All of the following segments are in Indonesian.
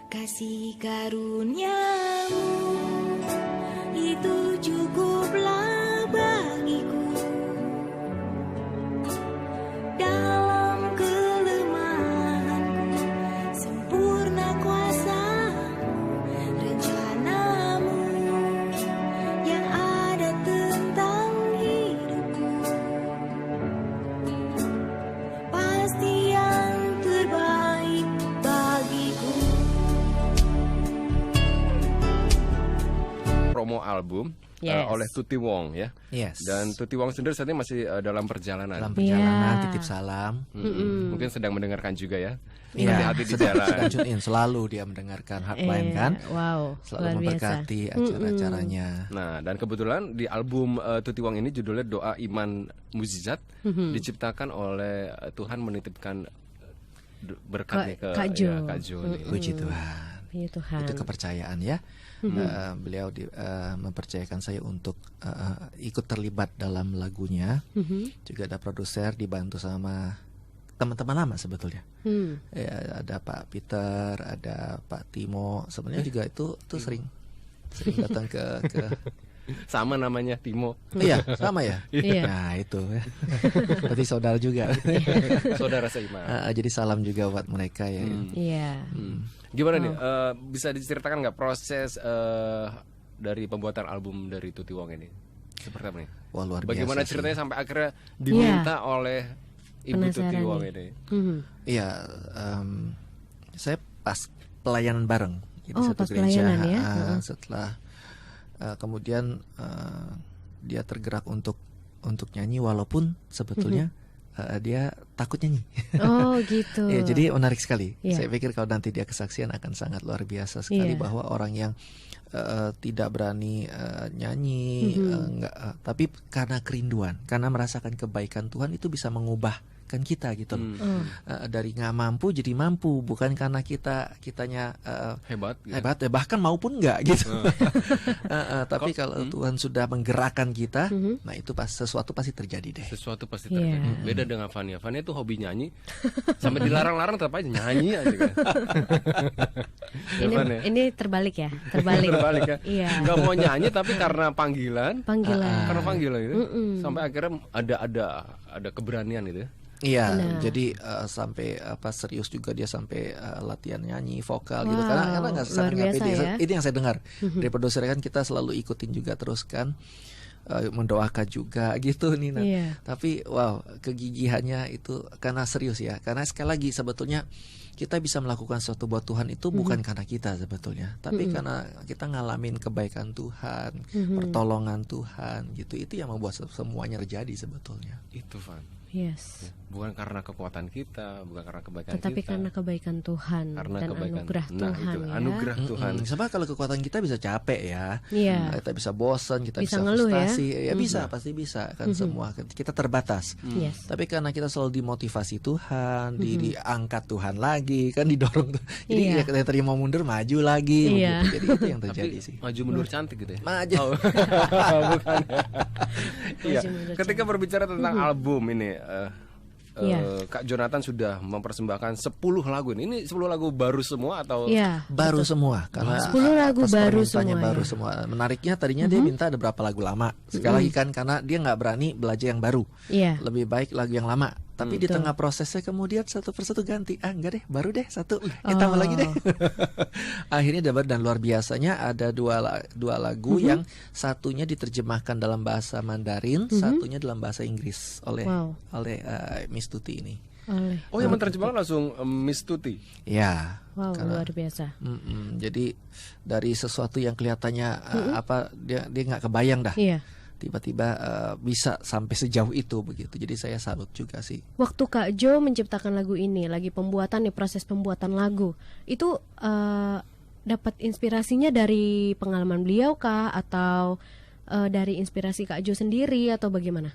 Kasih karuniamu itu cukuplah bagiku. Dalam kelemahanku sempurna kuasamu, rencanamu yang ada tentang hidupku pasti yang terbaik bagiku. Promo album oleh Tuti Wong ya. Yes. Dan Tuti Wong sendiri saat ini masih dalam perjalanan. Dalam perjalanan, Iya. titip salam. Mungkin sedang mendengarkan juga ya. Iya, Hati-hati di jalan. sedang tune in, selalu dia mendengarkan Hotline kan. Wow, Selalu luar biasa. memberkati acara-acaranya. Nah, dan kebetulan di album Tuti Wong ini judulnya Doa Iman Mukjizat, diciptakan oleh Tuhan menitipkan berkatnya ke Kak Jo. ya, Kak Jo nih. Puji Tuhan. Ya Tuhan. Itu kepercayaan ya. Beliau mempercayakan saya untuk ikut terlibat dalam lagunya. Juga ada produser, dibantu sama teman-teman lama sebetulnya. Ya, ada Pak Peter, ada Pak Timo. Sebenarnya juga itu sering datang ke Sama namanya Timo. iya, sama ya. Iya. Nah, itu. Berarti saudara juga. Saudara seiman. Jadi salam juga buat mereka ya. Iya. Gimana nih? Bisa diceritakan nggak proses dari pembuatan album dari Tuti Wong ini? Seperti apa nih? Wah, luar biasa. Bagaimana sih. ceritanya sampai akhirnya diminta oleh Ibu Tuti Penasaran Wong nih. ini? Iya, saya pas pelayanan bareng di Oh, satu pas gereja. pelayanan ya? Setelah kemudian dia tergerak untuk nyanyi walaupun sebetulnya dia takut nyanyi. Oh gitu. Ya, jadi menarik sekali. Iya. Saya pikir kalau nanti dia kesaksian akan sangat luar biasa sekali Iya. bahwa orang yang tidak berani nyanyi, tapi karena kerinduan, karena merasakan kebaikan Tuhan itu bisa mengubahkan kita gitu loh. Dari nggak mampu jadi mampu, bukan karena kitanya Hebat. Ya? hebat, bahkan maupun nggak gitu. Tapi kalau Tuhan sudah menggerakkan kita, nah itu sesuatu pasti terjadi deh. Sesuatu pasti Iya. terjadi. Beda dengan Fania. Fania itu hobi nyanyi, sampai dilarang-larang tetap aja nyanyi aja kan. Ini terbalik ya, terbalik. Terbalik ya. Iya. Nggak mau nyanyi tapi karena panggilan. Panggilan. Karena panggilan itu, sampai akhirnya ada keberanian itu. Iya, Benar. jadi sampai serius juga dia sampai latihan nyanyi vokal gitu karena nggak Luar sangat nggak biasa pede. ya. Ini yang saya dengar dari produser kan kita selalu ikutin juga terus kan mendoakan juga gitu Nina. Iya. Tapi wow kegigihannya itu karena serius ya. Karena sekali lagi sebetulnya kita bisa melakukan sesuatu buat Tuhan itu bukan karena kita sebetulnya, tapi karena kita ngalamin kebaikan Tuhan, pertolongan Tuhan gitu. Itu yang membuat semuanya terjadi sebetulnya. Itu Van. Yes. Bukan karena kekuatan kita, bukan karena kebaikan Tetapi kita. karena kebaikan Tuhan Karena dan kebaikan. anugerah Nah, Tuhan itu, ya. anugerah Tuhan. Sebab kalau kekuatan kita bisa capek ya. Iya. Kita bisa bosan, kita Bisa bisa ngeluh ya. frustasi. Ya bisa, pasti bisa kan semua. Kita terbatas. Yes. Tapi karena kita selalu dimotivasi Tuhan, diangkat Tuhan lagi, kan didorong tuh. Jadi Iya. ya kita tadi mau mundur, maju lagi. Iya. Begitu. Jadi itu yang Tapi terjadi sih. maju mundur cantik gitu ya. Maju. Oh. Bukan. Iya. Maju mundur Ketika berbicara tentang album ini, Iya. Kak Jonathan sudah mempersembahkan 10 lagu ini. Ini 10 lagu baru semua atau? Iya. Baru semua karena 10 lagu atas baru permintaannya semua, baru ya. semua. Menariknya tadinya dia minta ada berapa lagu lama. Sekali lagi kan karena dia nggak berani belajar yang baru. Iya. Lebih baik lagu yang lama. Tapi di tengah prosesnya kemudian satu persatu ganti. Enggak deh, baru deh satu. Tambah lagi deh. Akhirnya dapat dan luar biasanya ada dua lagu yang satunya diterjemahkan dalam bahasa Mandarin, satunya dalam bahasa Inggris oleh Miss Tuti ini. Oh, yang menerjemahkan langsung Miss Tuti. Ya. Wow, luar biasa. Jadi dari sesuatu yang kelihatannya dia nggak kebayang dah. Iya. Tiba-tiba bisa sampai sejauh itu begitu. Jadi saya salut juga sih. Waktu Kak Jo menciptakan lagu ini, lagi pembuatan nih, proses pembuatan lagu, itu dapat inspirasinya dari pengalaman beliau kah, atau dari inspirasi Kak Jo sendiri, atau bagaimana?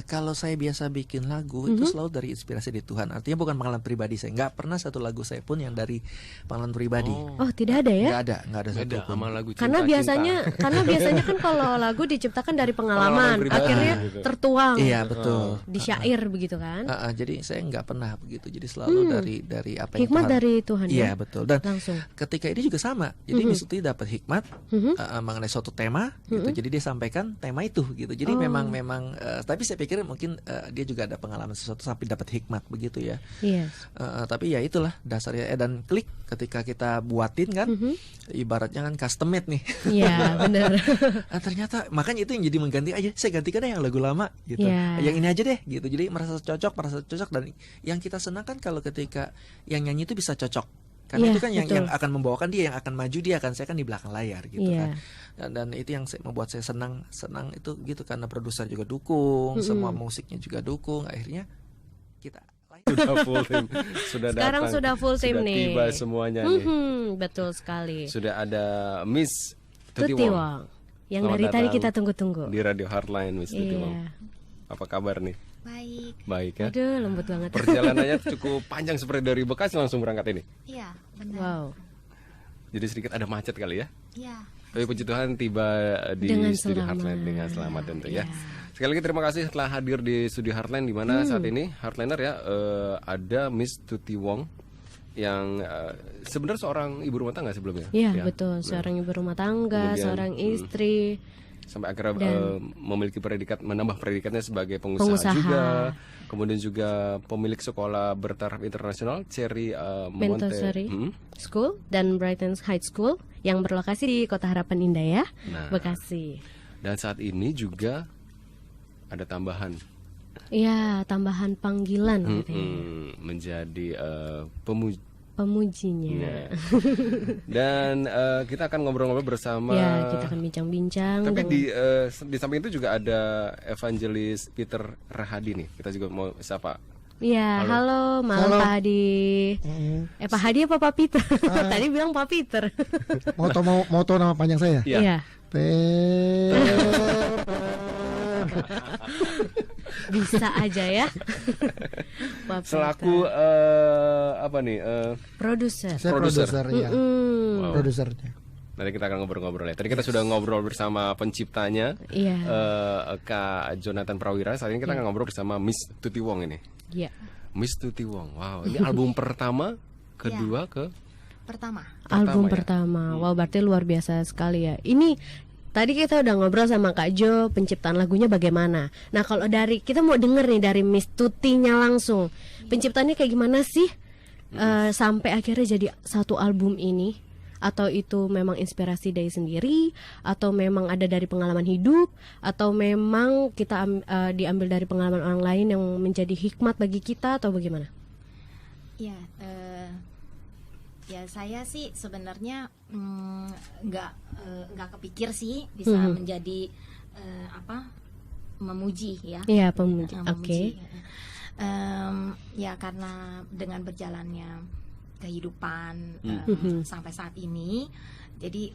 Kalau saya biasa bikin lagu itu selalu dari inspirasi dari Tuhan. Artinya bukan pengalaman pribadi saya. Nggak pernah satu lagu saya pun yang dari pengalaman pribadi. Oh, tidak ada ya? Nggak ada satu Beda pun. sama lagu Karena biasanya kan kalau lagu diciptakan dari pengalaman, pribadi, akhirnya gitu. tertuang Iya betul. di syair begitu kan? Jadi saya nggak pernah begitu. Jadi selalu dari apa yang Hikmat Tuhan. dari Tuhan Iya ya? betul. Dan Langsung. ketika ini juga sama. Jadi Miss Tuti dapat hikmat mengenai suatu tema gitu. Jadi dia sampaikan tema itu gitu. Jadi memang tapi saya pikir mungkin dia juga ada pengalaman sesuatu sampai dapat hikmat begitu ya. Yes. Tapi ya itulah dasarnya. Dan klik ketika kita buatin kan, ibaratnya kan custom made nih. Iya, benar. Ternyata makanya itu yang jadi mengganti aja. Saya gantikan deh yang lagu lama gitu. Ya. Yang ini aja deh gitu. Jadi merasa cocok dan yang kita senang kan kalau ketika yang nyanyi itu bisa cocok. Karena Iya, itu kan yang betul. akan membawakan dia, yang akan maju dia, kan saya kan di belakang layar gitu Iya. kan. Dan itu yang membuat saya senang itu gitu karena produser juga dukung, semua musiknya juga dukung. Akhirnya kita Sudah full tim, sudah Sekarang datang, sudah full tim sudah nih. tiba semuanya nih. Betul sekali. Sudah ada Miss Tuti Tuti Wong Wong, yang Selamat dari tadi datang kita tunggu-tunggu. di Radio Heartline, Miss Tuti Wong. Iya. Apa kabar nih? Baik. Baik ya. Aduh, lembut banget. Perjalanannya cukup panjang seperti dari Bekasi langsung berangkat ini. Iya, benar. Wow. Jadi sedikit ada macet kali ya. Iya. Tapi puji Tuhan tiba di Dengan studio selamat. Heartline dengan selamat tentu ya. Iya. Sekali lagi terima kasih telah hadir di studio Heartline di mana saat ini Heartliner ya ada Miss Tuti Wong yang sebenarnya seorang ibu rumah tangga sebelumnya. Iya, Ya. betul. Seorang ibu rumah tangga, Kemudian, seorang istri. Sampai akhirnya Dan- memiliki predikat, menambah predikatnya sebagai pengusaha Pengusaha. juga. Kemudian juga pemilik sekolah bertaraf internasional Cherry Monte Montessori School dan Brighton High School yang berlokasi di Kota Harapan Indah ya, Nah. Bekasi. Dan saat ini juga ada tambahan Iya, tambahan panggilan katanya. menjadi Pemujinya. Nah. Dan kita akan ngobrol-ngobrol bersama. Ya, kita akan bincang-bincang. Tapi dengan- di samping itu juga ada Evangelis Peter Rahadi nih. Kita juga mau sapa. Iya, halo, malam Pak Hadi. Pak Hadi apa Pak Peter? Tadi bilang Pak Peter. Mau tahu nama panjang saya? Iya. Iya. Bisa aja ya. Pak Peter. Selaku apa nih? Produser. Saya produser ya. Wow. Produsernya. Nanti kita akan ngobrol-ngobrol ya. Tadi kita sudah ngobrol bersama penciptanya, Iya. Kak Jonathan Prawira. Saat ini kita akan ngobrol bersama Miss Tuti Wong ini. Iya. Miss Tuti Wong. Wow, ini album pertama, kedua ke Pertama. Album ya? pertama. Wow, berarti luar biasa sekali ya. Ini tadi kita udah ngobrol sama Kak Jo penciptaan lagunya bagaimana. Nah, kalau dari kita mau denger nih dari Miss Tutinya langsung. Penciptaannya kayak gimana sih? Sampai akhirnya jadi satu album ini, atau itu memang inspirasi dari sendiri, atau memang ada dari pengalaman hidup, atau memang kita diambil dari pengalaman orang lain yang menjadi hikmat bagi kita, atau bagaimana? Ya, ya saya sih sebenarnya nggak kepikir sih bisa menjadi memuji ya. Iya, pemuji. Memuji. Oke. Ya karena dengan berjalannya kehidupan sampai saat ini, jadi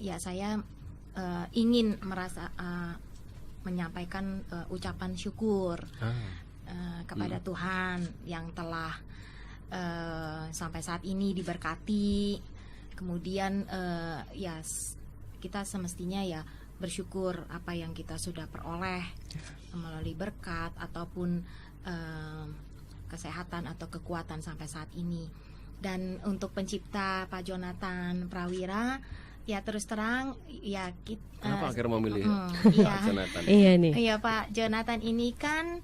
ya saya ingin menyampaikan ucapan syukur kepada Tuhan yang telah sampai saat ini diberkati. Kemudian ya kita semestinya ya bersyukur apa yang kita sudah peroleh melalui berkat ataupun kesehatan atau kekuatan sampai saat ini. Dan untuk pencipta Pak Jonathan Prawira, ya terus terang ya kita Kenapa akhirnya memilih iya. Pak Jonathan? Iya nih. Iya Pak Jonathan ini kan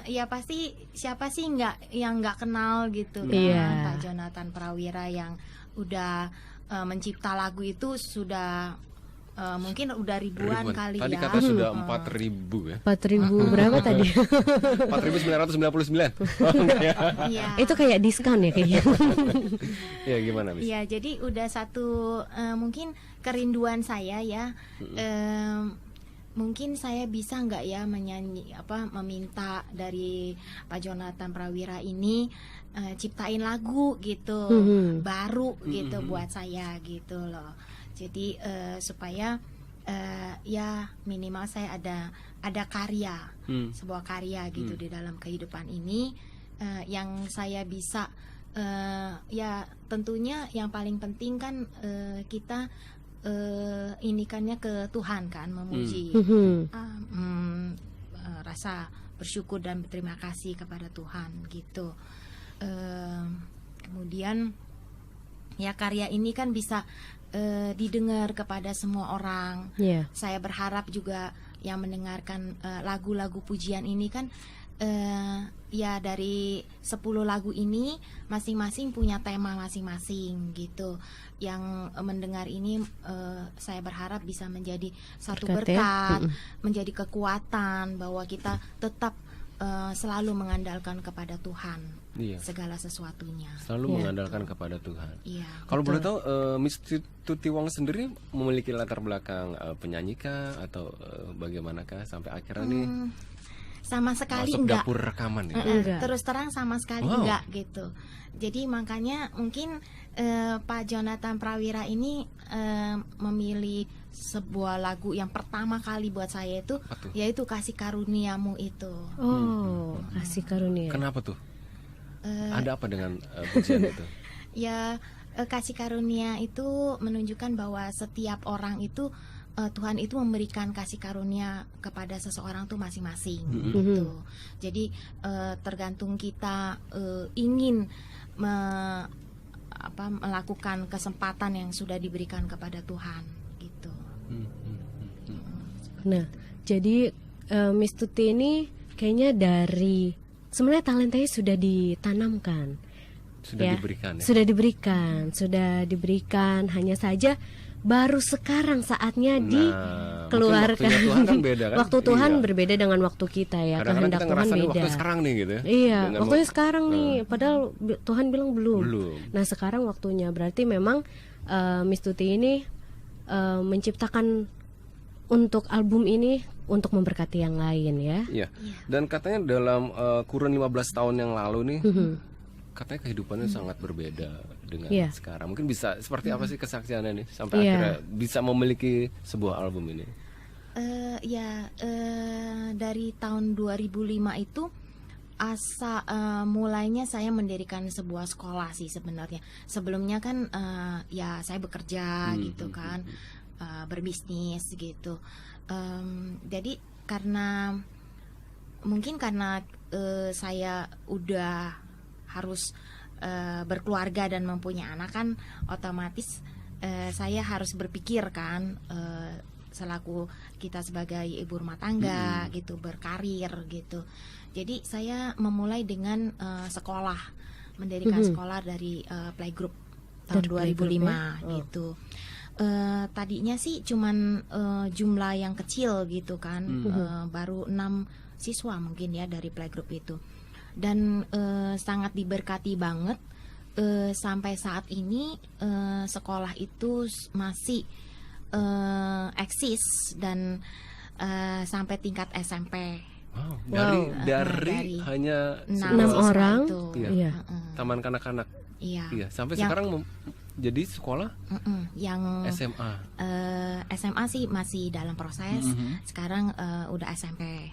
ya pasti siapa sih yang nggak kenal gitu kan. Iya. Pak Jonathan Prawira yang udah mencipta lagu itu sudah mungkin udah ribuan kali Tadi ya. kata sudah 4.000 ya. 4.000 berapa tadi? 4.999. Iya. Itu kayak diskon ya kayaknya. Ya gimana, Miss? Iya, jadi udah satu mungkin kerinduan saya ya. Mungkin saya bisa nggak ya meminta dari Pak Jonathan Prawira ini ciptain lagu gitu baru gitu buat saya gitu loh. Jadi supaya ya minimal saya ada karya, sebuah karya gitu di dalam kehidupan ini, yang saya bisa, ya tentunya yang paling penting kan kita inikannya ke Tuhan kan, memuji, rasa bersyukur dan berterima kasih kepada Tuhan gitu. Kemudian ya karya ini kan bisa didengar kepada semua orang. Saya berharap juga yang mendengarkan lagu-lagu pujian ini kan, ya dari 10 lagu ini masing-masing punya tema masing-masing gitu. Yang mendengar ini saya berharap bisa menjadi satu berkat, menjadi kekuatan bahwa kita tetap selalu mengandalkan kepada Tuhan. Segala sesuatunya selalu mengandalkan kepada Tuhan. Kalau betul. boleh tahu, Miss Tuti Wong sendiri memiliki latar belakang penyanyi kah atau bagaimanakah sampai akhirnya nih sama sekali masuk enggak. dapur rekaman ya? Enggak. Terus terang sama sekali enggak gitu. Jadi makanya mungkin Pak Jonathan Prawira ini memilih sebuah lagu yang pertama kali buat saya itu, yaitu Kasih Karuniamu itu. Oh, Kasih Karunia. Kenapa tuh? Ada apa dengan pujian itu? Ya, kasih karunia itu menunjukkan bahwa setiap orang itu, Tuhan itu memberikan kasih karunia kepada seseorang tuh masing-masing gitu. Jadi tergantung kita ingin melakukan kesempatan yang sudah diberikan kepada Tuhan gitu. Nah, jadi Miss Tuti ini kayaknya dari sebenarnya talentanya sudah ditanamkan. Sudah diberikan, hanya saja baru sekarang saatnya dikeluarkan. Waktu Tuhan kan beda kan? Waktu Tuhan berbeda dengan waktu kita ya. Kadang-kadang kehendak kita Tuhan beda. waktu sekarang nih gitu ya. Iya, waktunya sekarang nih. Padahal Tuhan bilang belum. Nah, sekarang waktunya. Berarti memang Miss Tuti ini menciptakan untuk album ini untuk memberkati yang lain ya. Iya. Dan katanya dalam kurun 15 tahun yang lalu nih, katanya kehidupannya sangat berbeda dengan sekarang. Mungkin bisa seperti apa sih kesaksiannya nih sampai akhirnya bisa memiliki sebuah album ini? Dari tahun 2005 itu mulainya saya mendirikan sebuah sekolah sih sebenarnya. Sebelumnya kan ya saya bekerja gitu kan. Berbisnis gitu. Jadi karena saya udah harus berkeluarga dan mempunyai anak kan, otomatis saya harus berpikir kan, selaku kita sebagai ibu rumah tangga gitu, berkarir gitu. Jadi saya memulai dengan sekolah, mendirikan sekolah dari playgroup tahun 2005 gitu. Tadinya sih cuman jumlah yang kecil gitu kan, baru 6 siswa mungkin ya dari playgroup itu, dan sangat diberkati banget. Sampai saat ini sekolah itu masih eksis dan sampai tingkat SMP. Dari hanya 6 orang taman kanak-kanak. Iya. Sampai sekarang jadi sekolah yang SMA. SMA sih masih dalam proses. Sekarang udah SMP.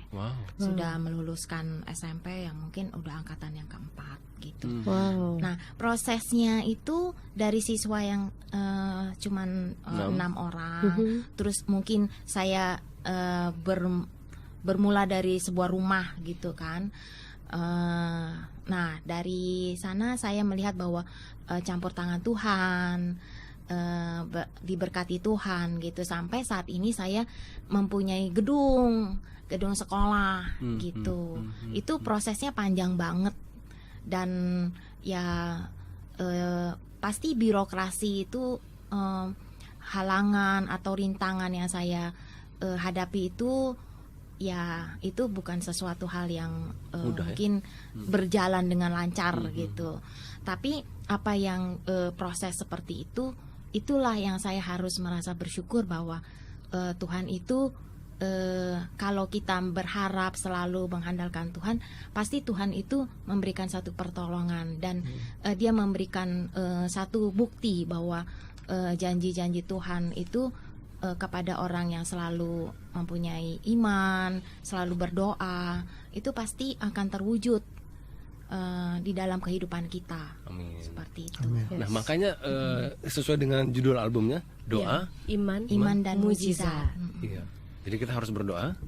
Sudah meluluskan SMP yang mungkin udah angkatan yang keempat gitu. Nah, prosesnya itu dari siswa yang cuman 6 orang. Terus mungkin saya bermula dari sebuah rumah gitu kan. Nah, dari sana saya melihat bahwa campur tangan Tuhan, diberkati Tuhan gitu, sampai saat ini saya mempunyai gedung sekolah gitu. Itu prosesnya panjang banget, dan ya pasti birokrasi itu halangan atau rintangan yang saya hadapi itu. Ya, itu bukan sesuatu hal yang mungkin berjalan dengan lancar gitu. Tapi apa yang proses seperti itu, itulah yang saya harus merasa bersyukur bahwa Tuhan itu, kalau kita berharap selalu mengandalkan Tuhan, pasti Tuhan itu memberikan satu pertolongan, dan Dia memberikan satu bukti bahwa janji-janji Tuhan itu kepada orang yang selalu mempunyai iman, selalu berdoa, itu pasti akan terwujud di dalam kehidupan kita. Amin. Seperti itu. Amin. Nah, makanya sesuai dengan judul albumnya, doa. Iman dan mukjizat. Iya. Jadi kita harus berdoa,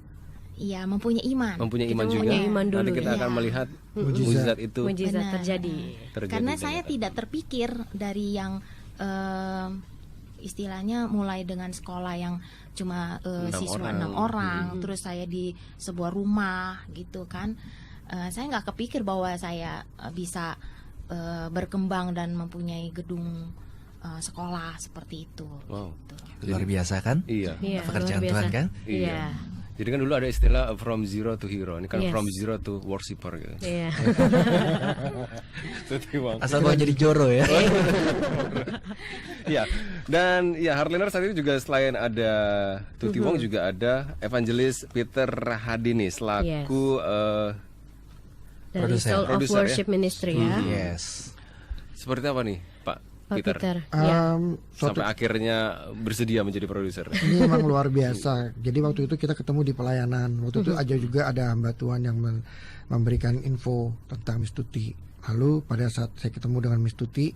Iya, mempunyai iman. mempunyai Kita iman juga. mempunyai iman dulu, Nanti kita iya. akan melihat Mukjizat. mukjizat itu mukjizat Benar. terjadi. Karena di saya dalam. tidak terpikir dari yang istilahnya mulai dengan sekolah yang cuma 6 siswa orang. 6 orang, terus saya di sebuah rumah gitu kan. Saya nggak kepikir bahwa saya bisa berkembang dan mempunyai gedung sekolah seperti itu. Wow. Gitu. Luar biasa kan? Iya. Iya, Pekerjaan luar Tuhan biasa. kan? Iya. Jadi kan dulu ada istilah from zero to hero. Ini kan Yes. from zero to worshiper gitu. Iya. Tuti Wong. Asal mau jadi joro ya. Iya. Dan ya Heartliner saat ini juga selain ada Tuti Wong juga ada Evangelis Peter Hadini selaku Dari Produser. Soul of Produser, ya? Worship Ministry ya. Yes. seperti apa nih Pak Pak Peter? Peter. Ya. Suatu Sampai akhirnya bersedia menjadi produser. ini memang luar biasa. Jadi waktu itu kita ketemu di pelayanan. Waktu itu aja juga ada hamba Tuhan yang memberikan info tentang Miss Tuti. Lalu pada saat saya ketemu dengan Miss Tuti,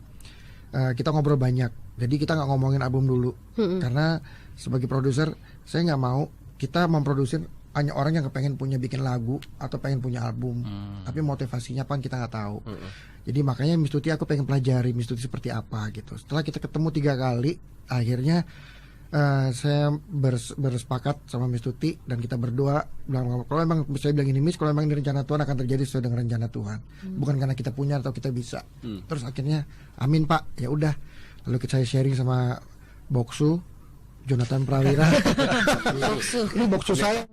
kita ngobrol banyak. Jadi kita nggak ngomongin album dulu, karena sebagai produser saya nggak mau kita memproduksi hanya orang yang kepengen bikin lagu atau pengen punya album, tapi motivasinya apa kita nggak tahu. Jadi makanya Miss Tuti aku pengen pelajari Miss Tuti seperti apa gitu. Setelah kita ketemu 3 kali, akhirnya saya bersepakat sama Miss Tuti dan kita berdoa bilang kalau memang saya bilang ini Miss, kalau memang ini rencana Tuhan akan terjadi sesuai dengan rencana Tuhan, bukan karena kita punya atau kita bisa. Terus akhirnya amin Pak, ya udah. Lalu saya sharing sama Boksu Jonathan Prawira. Ini Boksu saya.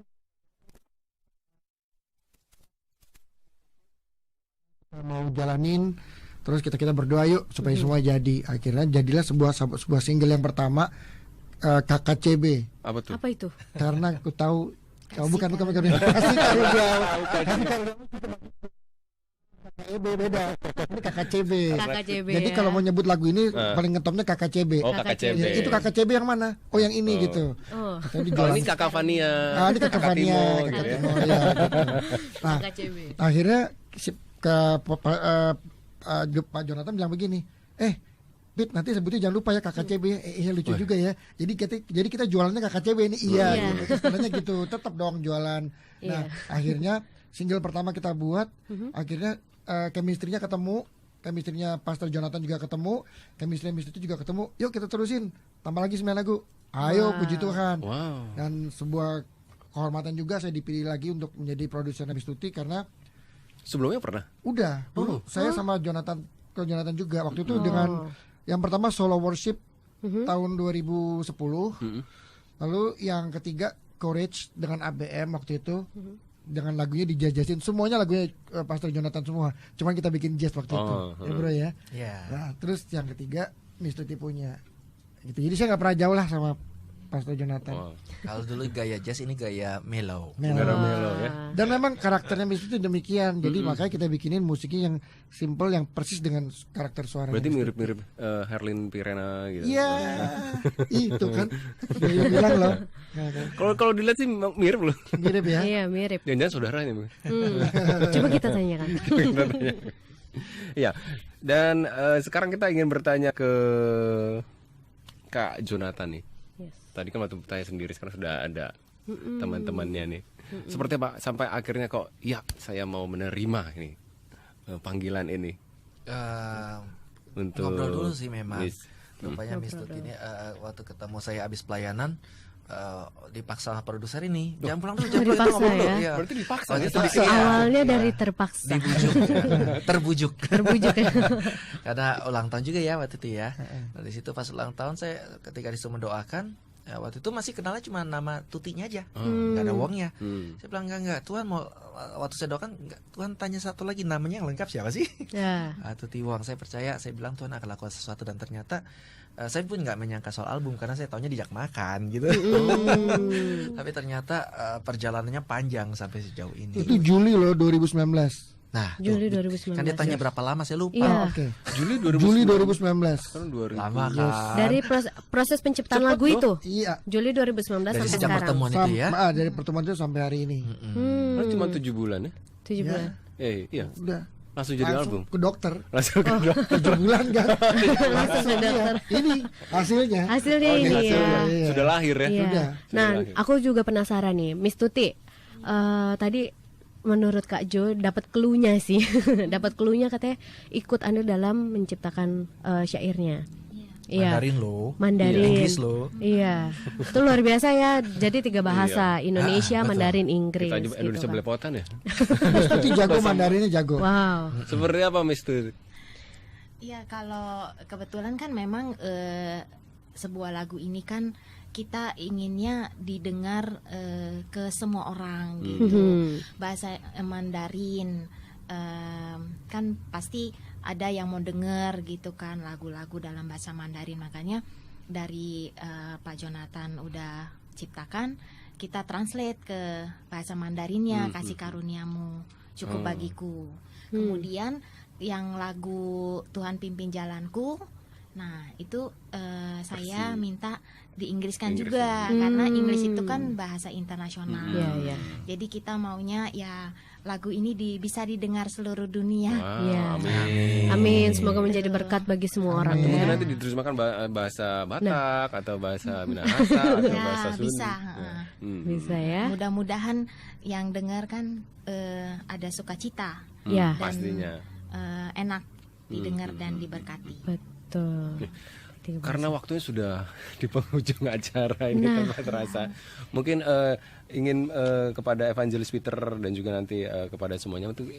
Kita mau jalanin, terus kita berdoa yuk supaya semua jadi. Akhirnya jadilah sebuah single yang pertama, KKCB. Apa tuh? Apa itu? Karena aku tahu bukan kasih karuniamu. KKCB beda. Ini KKCB. KKCB. Jadi ya. kalau mau nyebut lagu ini paling ngetopnya KKCB. Oh KKCB. Ya, itu KKCB yang mana? Oh yang ini gitu. Oh, Katanya di Kalau jalan. ini Kakak Fania. Ini Kakak Fania, Timo, Kakak gitu ya. Timo, ya, gitu. Nah, KKCB. akhirnya Pak Jonathan bilang begini, Pit nanti sebutnya jangan lupa ya KKCB. Iya lucu juga ya. Jadi kita jualannya KKCB ini. Iya. Iya. Gitu. Istilahnya gitu. Tetap dong jualan. Nah Iya. akhirnya single pertama kita buat. Akhirnya chemistry-nya ketemu. Chemistry-nya Pastor Jonathan juga ketemu. Chemistry Miss Tuti juga ketemu. Yuk kita terusin. Tambah lagi 9 lagu. Ayo puji Tuhan. Wow. Dan sebuah kehormatan juga saya dipilih lagi untuk menjadi produser Miss Tuti karena Sebelumnya pernah? udah dulu saya sama Jonathan juga waktu itu dengan yang pertama solo worship tahun 2010, lalu yang ketiga Courage dengan ABM waktu itu dengan lagunya dijajasin semuanya lagunya Pastor Jonathan semua, cuman kita bikin jazz waktu itu ya bro ya. Nah terus yang ketiga Miss Tuti punya gitu, jadi saya nggak pernah jauh lah sama Pastor Jonathan. Wow. Kalau dulu gaya jazz, ini gaya mellow. Melo ya. Dan memang karakternya Miss Tuti demikian. Jadi makanya kita bikinin musiknya yang simple, yang persis dengan karakter suara. Berarti mirip-mirip Herlin Pirena gitu. Iya, itu kan. Dia bilang loh. Kalau dilihat sih mirip loh. Mirip ya. Iya, mirip. Jangan-jangan saudaranya. Coba kita tanyakan. Iya. Dan sekarang kita ingin bertanya ke Kak Jonathan nih. Yes. Tadi kan waktu bertanya sendiri, sekarang sudah ada teman-temannya nih. Seperti apa sampai akhirnya kok ya saya mau menerima ini panggilan ini untuk Ngobrol dulu sih memang. Miss. Rupanya Miss Tuti ini waktu ketemu saya habis pelayanan dipaksa sama produser ini jangan pulang dulu, jangan pulang Dipaksa ngomong dulu. ya? Iya. Berarti dipaksa Waktu ya? itu Awalnya iya. dari terpaksa. Dibujuk, terbujuk. Terbujuk ya. Karena ulang tahun juga ya waktu itu ya. Nah, di situ pas ulang tahun saya ketika disuruh mendoakan, ya, waktu itu masih kenalnya cuma nama Tutinya aja, nggak ada Wongnya. Saya bilang enggak, Tuhan mau waktu saya doakan enggak, Tuhan tanya satu lagi, namanya yang lengkap siapa sih? Ya. Tuti Wong. Saya percaya, saya bilang Tuhan akan lakukan sesuatu dan ternyata saya pun nggak menyangka soal album karena saya taunya dijak makan gitu. Tapi ternyata perjalanannya panjang sampai sejauh ini. Itu Juli loh 2019. Nah, Juli tuh, 2019. kan dia tanya berapa lama, saya lupa. Iya. Oke. Juli Juli 2019. 2019. Kan 2000. Lama kan. Dari proses penciptaan Cepet lagu loh. itu. Iya. Juli 2019 Dari sampai sejak sekarang. pertemuan itu ya. Dari pertemuan itu sampai hari ini. Kan cuma 7 bulan ya? 7 Ya. bulan. Iya. Udah. Langsung jadi album. Ke dokter. Langsung ke 7 bulan kan. Langsung ke dokter. Ini hasilnya. Hasilnya Oh, ini ini hasilnya. ya. Iya. Sudah lahir ya? Iya. Sudah. Nah, lahir. aku juga penasaran nih, Miss Tuti. Tadi menurut Kak Jo dapat clue-nya sih. Dapat clue-nya katanya ikut andil dalam menciptakan syairnya. Iya. Mandarin loh. Mandarin. Inggris loh. Iya. Itu luar biasa ya. Jadi 3 bahasa, Indonesia, betul. Mandarin, Inggris. Kita gitu, Indonesia Kak. belepotan ya? Tuti jago, Mandarinnya jago. Wow. Seperti apa Mister? Iya, kalau kebetulan kan memang sebuah lagu ini kan kita inginnya didengar ke semua orang gitu. Bahasa Mandarin kan pasti ada yang mau denger gitu kan lagu-lagu dalam bahasa Mandarin, makanya dari Pak Jonathan udah ciptakan, kita translate ke bahasa Mandarinnya, kasih karuniamu cukup bagiku. Kemudian yang lagu Tuhan Pimpin Jalanku, nah itu saya minta diinggriskan juga karena Inggris itu kan bahasa internasional. Iya, iya. Jadi kita maunya ya lagu ini bisa didengar seluruh dunia. Iya. Amin. Amin, semoga menjadi berkat bagi semua orang Mungkin ya. nanti diterjemahkan bahasa Batak atau bahasa Minahasa atau Ya, bahasa Sunda. bisa. Bisa ya. Mudah-mudahan yang dengar kan ada sukacita Ya, dan Pastinya. enak didengar dan diberkati. betul. Karena waktunya sudah di penghujung acara ini tanpa terasa. Mungkin ingin kepada Evangelis Peter dan juga nanti kepada semuanya untuk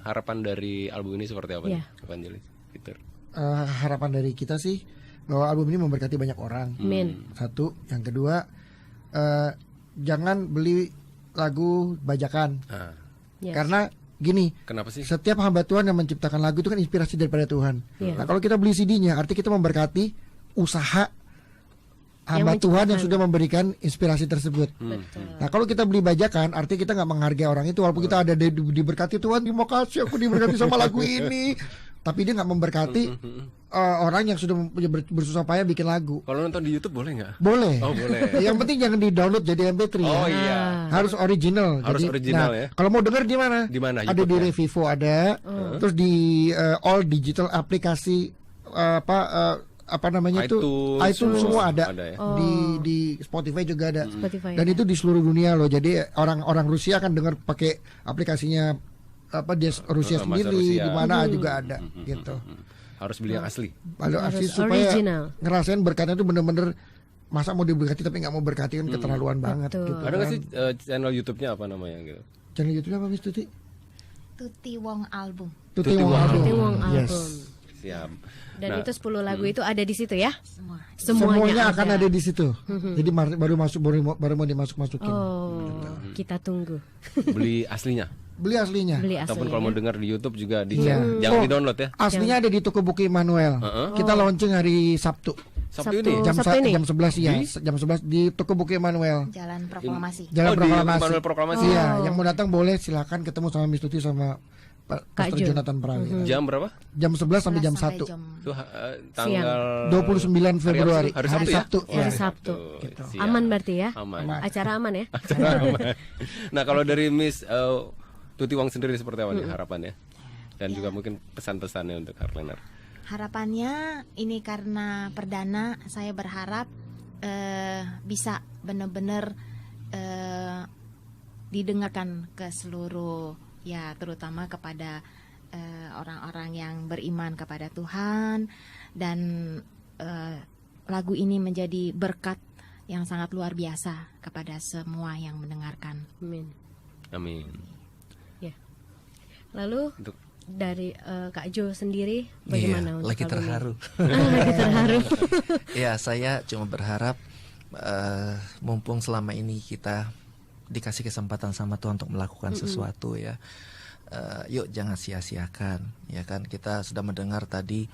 harapan dari album ini seperti apa Iya. nih, Evangelis Peter? Harapan dari kita sih bahwa album ini memberkati banyak orang. Amin. Satu, yang kedua, jangan beli lagu bajakan. Nah, Yes. Karena gini, kenapa sih? setiap hamba Tuhan yang menciptakan lagu itu kan inspirasi daripada Tuhan. Iya. Nah, kalau kita beli CD-nya, arti kita memberkati usaha hamba Yang Tuhan yang menciptakan. sudah memberikan inspirasi tersebut. Betul. Nah, kalau kita beli bajakan, arti kita nggak menghargai orang itu. Walaupun kita ada diberkati Tuhan, terima kasih aku diberkati sama lagu ini, tapi dia nggak memberkati orang yang sudah bersusah payah bikin lagu. Kalau nonton di YouTube boleh nggak? Boleh. Oh, boleh. Yang penting jangan di-download jadi MP3 Oh ya. iya. Harus original. Harus original ya. Kalau mau denger di mana? Di mana? Ada di YouTube-nya? Revivo ada. Terus di all digital aplikasi apa namanya itu iTunes semua ada. ya. Di Spotify juga ada. Spotify. Dan itu di seluruh dunia loh. Jadi orang Rusia kan dengar pakai aplikasinya dia Rusia bahasa sendiri, Rusia. di mana juga ada gitu. Harus beli yang asli. Lalu Harus asli supaya original. ngerasain berkatnya itu bener-bener masa mau diberkati tapi nggak mau berkati kan keterlaluan banget Betul. gitu. Ada nggak kan. sih channel YouTube-nya apa namanya gitu? Channel YouTube apa Miss Tuti? Tuti Wong album. Tuti Tuti Wong Wong Album. Tuti Wong Yes. Album. Siap. Dan Nah, itu 10 lagu itu ada di situ ya? Semua. Semuanya akan ada di situ. Jadi baru mau dimasuk-masukin. Oh, kita tunggu. beli aslinya. Beli aslinya. Beli Ataupun aslinya. kalau mau dengar di YouTube juga Iya. jangan Oh, di-download ya. Aslinya ada di toko buku Immanuel. Kita launching hari Sabtu. Sabtu Sabtu. ini. Sabtu ini? Jam 11 ya. Jam 11 di toko buku Immanuel. Jalan Proklamasi. Jalan Oh, di Proklamasi. Immanuel Proklamasi. Iya, yang mau datang boleh silakan ketemu sama Miss Tuti sama Pak Kak Pastor Jo. Jonathan Prawira. Jam berapa? Jam 11 sampai jam 1. Itu tanggal 29 Februari, Hari hari Sabtu Sabtu. ya? Hari Ya. Sabtu. Siap. Aman berarti ya? Aman. Acara aman ya? Aman. Nah, kalau dari Miss Tuti Wong sendiri seperti apa nih harapannya? Dan juga mungkin pesan-pesannya untuk Heartliner. Harapannya ini karena perdana, saya berharap bisa benar-benar didengarkan ke seluruh, ya terutama kepada orang-orang yang beriman kepada Tuhan, dan lagu ini menjadi berkat yang sangat luar biasa kepada semua yang mendengarkan. Amin. Amin. Ya. Lalu Untuk dari Kak Jo sendiri bagaimana untuk lagi album ini? terharu. Lagi terharu. Ya, saya cuma berharap mumpung selama ini kita dikasih kesempatan sama Tuhan untuk melakukan sesuatu ya, yuk jangan sia-siakan ya kan. Kita sudah mendengar tadi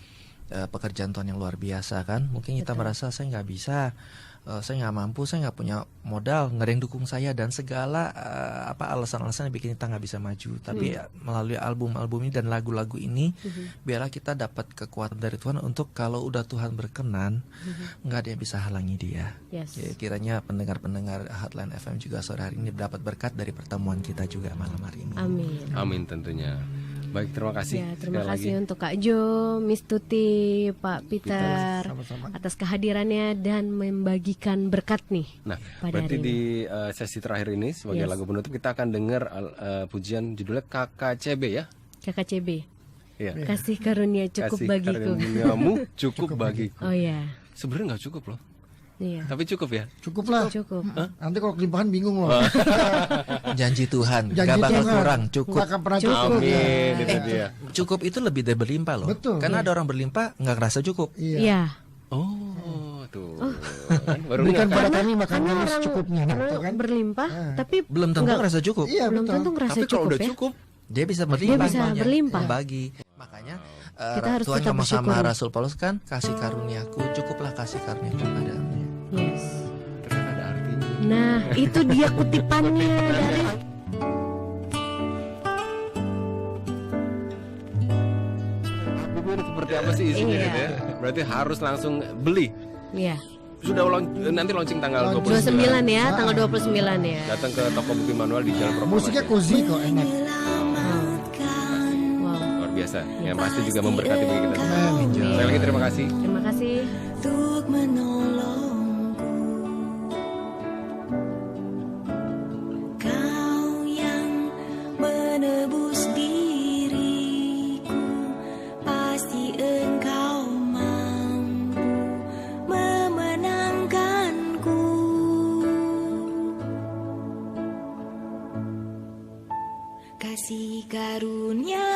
pekerjaan Tuhan yang luar biasa kan. Mungkin kita merasa saya nggak bisa saya nggak mampu, saya nggak punya modal, nggak ada yang dukung saya dan segala alasan-alasan yang bikin kita nggak bisa maju. Tapi melalui album-album ini dan lagu-lagu ini, biarlah kita dapat kekuatan dari Tuhan untuk kalau udah Tuhan berkenan, nggak ada yang bisa halangi Dia. Yes. Kiranya pendengar-pendengar Heartline FM juga sore hari ini dapat berkat dari pertemuan kita juga malam hari ini. Amin. Amin tentunya. Baik, terima kasih. Ya, terima kasih lagi untuk Kak Jo, Miss Tuti, Pak Peter sama-sama. atas kehadirannya dan membagikan berkat nih. Nah, pada berarti hari ini. di sesi terakhir ini sebagai lagu penutup kita akan dengar pujian judulnya KKCB ya. KKCB. Iya. Kasih karunia cukup Kasih bagiku. karuniamu cukup bagiku. Oh ya. Sebenarnya nggak cukup loh. Iya. Tapi cukup ya. Cukup lah. Cukup. Nanti kalau kelimpahan bingung loh. Janji Tuhan, Janji gak bakal Tuhan. kurang, cukup. Nggak akan pernah cukup. Amin, itu dia. Cukup itu lebih dari berlimpah loh. Betul. Karena ada orang berlimpah nggak ngerasa cukup. Iya. Oh, tuh. Kan baru Berikan nggak, pada kan? kami makan Karena kami orang secukupnya. Nah, orang betul kan? berlimpah, tapi Belum tentu nggak- ngerasa cukup. Iya belum betul. tentu ngerasa Tapi kalau cukup udah ya. cukup, Dia bisa berlimpah, bisa banyak, berlimpah. membagi. Makanya Kita harus Tuhan tetap ngomong sama bersyukur. Rasul Paulus kan, kasih karuniaku, cukuplah kasih karuniaku padamu. Yes. ternyata ada artinya. Nah, itu dia kutipannya dari Seperti apa sih isinya Iya. gitu ya? Berarti harus langsung beli. ya. Sudah nanti launching tanggal 29 29. ya, tanggal 29 ya. Datang ke toko buku manual di Jalan Proklamasi. Musiknya cozy kok, enak. Wow. Luar biasa. Yang pasti juga memberkati bagi kita semua. Amin. Sekali lagi terima kasih. Terima kasih. untuk menolongku. Kau yang menebus diriku, pasti Engkau mampu memenangkanku. Kasih karunia